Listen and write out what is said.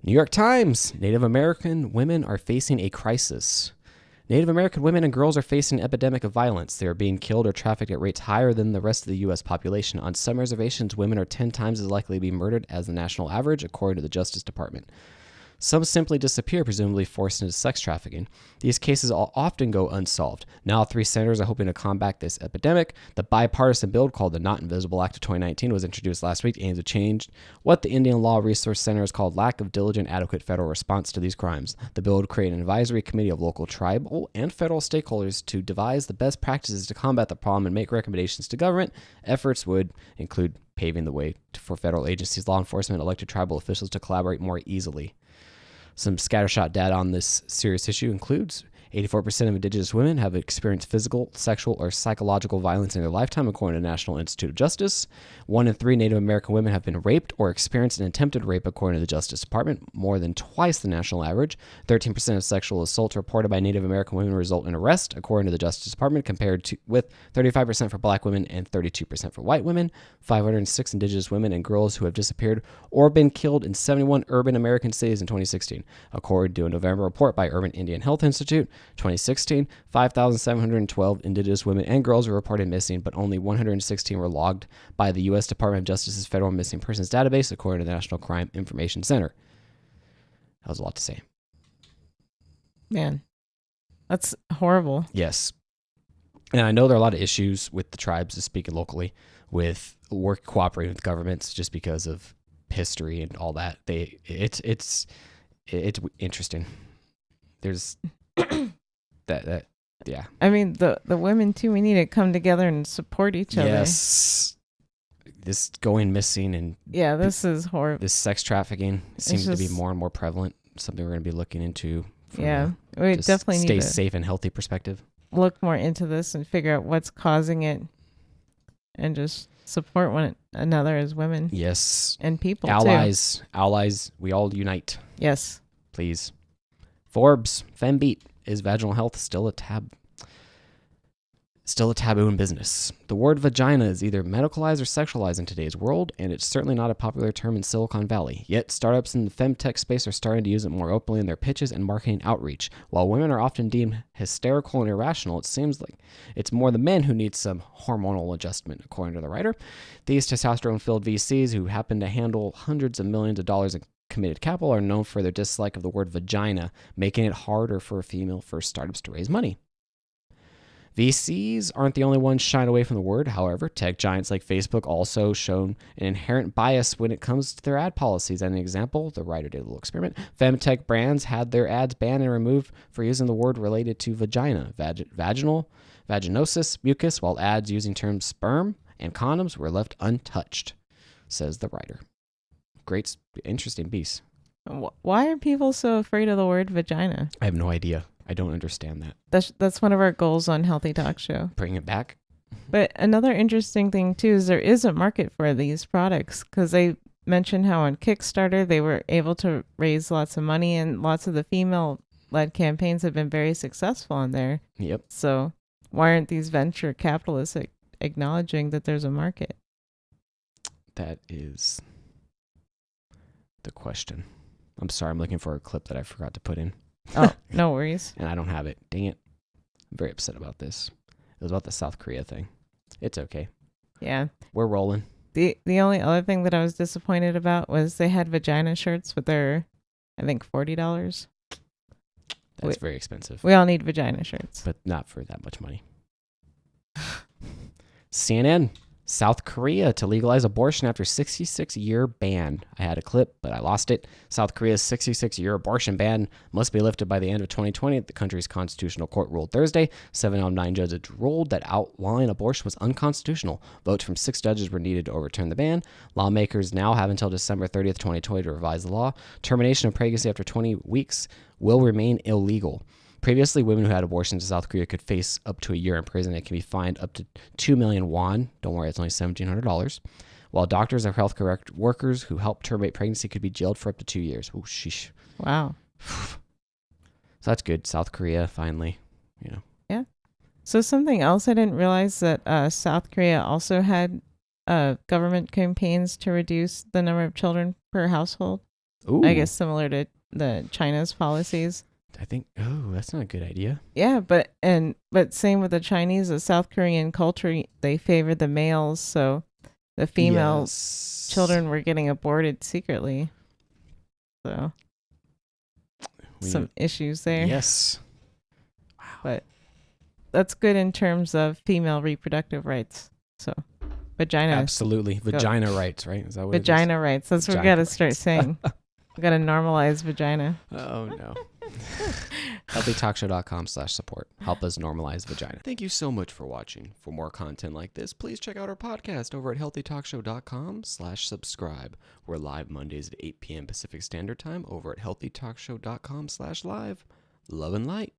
New York Times, Native American women are facing a crisis. Native American women and girls are facing an epidemic of violence. They are being killed or trafficked at rates higher than the rest of the U.S. population. On some reservations, women are 10 times as likely to be murdered as the national average, according to the Justice Department. Some simply disappear, presumably forced into sex trafficking. These cases often go unsolved. Now, 3 senators are hoping to combat this epidemic. The bipartisan bill called the Not Invisible Act of 2019 was introduced last week, aimed to change what the Indian Law Resource Center has called lack of diligent, adequate federal response to these crimes. The bill would create an advisory committee of local, tribal, and federal stakeholders to devise the best practices to combat the problem and make recommendations to government. Efforts would include paving the way for federal agencies, law enforcement, and elected tribal officials to collaborate more easily. Some scattershot data on this serious issue includes 84% of Indigenous women have experienced physical, sexual, or psychological violence in their lifetime, according to the National Institute of Justice. 1 in 3 Native American women have been raped or experienced an attempted rape, according to the Justice Department, more than twice the national average. 13% of sexual assaults reported by Native American women result in arrest, according to the Justice Department, compared to with 35% for black women and 32% for white women. 506 Indigenous women and girls who have disappeared or been killed in 71 urban American cities in 2016, according to a November report by Urban Indian Health Institute. 2016, 5,712 Indigenous women and girls were reported missing, but only 116 were logged by the U.S. Department of Justice's Federal Missing Persons Database, according to the National Crime Information Center. That was a lot to say. Man, that's horrible. Yes. And I know there are a lot of issues with the tribes, just speaking locally, with cooperating with governments just because of history and all that. It's interesting. There's that yeah. I mean, the women too, we need to come together and support each other. Yes. This going missing and yeah, this is horrible. This sex trafficking seems to be more and more prevalent. Something we're going to be looking into. Yeah, we definitely need stay to safe and healthy perspective. Look more into this and figure out what's causing it, and just support one another as women. Yes, and people allies. We all unite. Yes, please. Forbes, FemBeat, is vaginal health still a taboo in business? The word vagina is either medicalized or sexualized in today's world, and it's certainly not a popular term in Silicon Valley. Yet, startups in the femtech space are starting to use it more openly in their pitches and marketing outreach. While women are often deemed hysterical and irrational, it seems like it's more the men who need some hormonal adjustment, according to the writer. These testosterone-filled VCs who happen to handle hundreds of millions of dollars in committed capital are known for their dislike of the word vagina, making it harder for female-first startups to raise money. VCs aren't the only ones shying away from the word. However, tech giants like Facebook also shown an inherent bias when it comes to their ad policies. As an example, the writer did a little experiment. Femtech brands had their ads banned and removed for using the word related to vagina, vaginal, vaginosis, mucus, while ads using terms sperm and condoms were left untouched, says the writer. Great, interesting piece. Why are people so afraid of the word vagina? I have no idea. I don't understand that. That's one of our goals on Healthy Talk Show. Bring it back. But another interesting thing too is there is a market for these products, because they mentioned how on Kickstarter they were able to raise lots of money, and lots of the female-led campaigns have been very successful on there. Yep. So why aren't these venture capitalists acknowledging that there's a market? That is the question. I'm sorry, I'm looking for a clip that I forgot to put in. Oh, no worries. And I don't have it. Dang it. I'm very upset about this. It was about the South Korea thing. It's okay. Yeah. We're rolling. The only other thing that I was disappointed about was they had vagina shirts with their, I think, $40. That's very expensive. We all need vagina shirts. But not for that much money. CNN. South Korea to legalize abortion after 66-year ban. I had a clip, but I lost it. South Korea's 66-year abortion ban must be lifted by the end of 2020. The country's constitutional court ruled Thursday. 7 out of 9 judges ruled that outlawing abortion was unconstitutional. Votes from 6 judges were needed to overturn the ban. Lawmakers now have until December 30th, 2020 to revise the law. Termination of pregnancy after 20 weeks will remain illegal. Previously, women who had abortions in South Korea could face up to a year in prison and can be fined up to 2 million won. Don't worry, it's only $1,700. While doctors or healthcare workers who help terminate pregnancy could be jailed for up to 2 years. Oh, sheesh. Wow. So that's good. South Korea, finally, Yeah. So something else I didn't realize that South Korea also had government campaigns to reduce the number of children per household. Ooh, I guess similar to the China's policies. I think. Oh, that's not a good idea. Yeah, but same with the Chinese, the South Korean culture, they favor the males, so the female Yes. children were getting aborted secretly. So some issues there. Yes. But that's good in terms of female reproductive rights. So vagina. Absolutely. Vagina rights, right? Is that what Vagina rights. That's what we got to start saying. We got to normalize vagina. Oh, no. HealthyTalkShow.com/support. Help us normalize vagina. Thank you so much for watching. For more content like this, please check out our podcast over at HealthyTalkShow.com/subscribe. We're live Mondays at 8 p.m. Pacific Standard Time over at HealthyTalkShow.com/live. Love and light.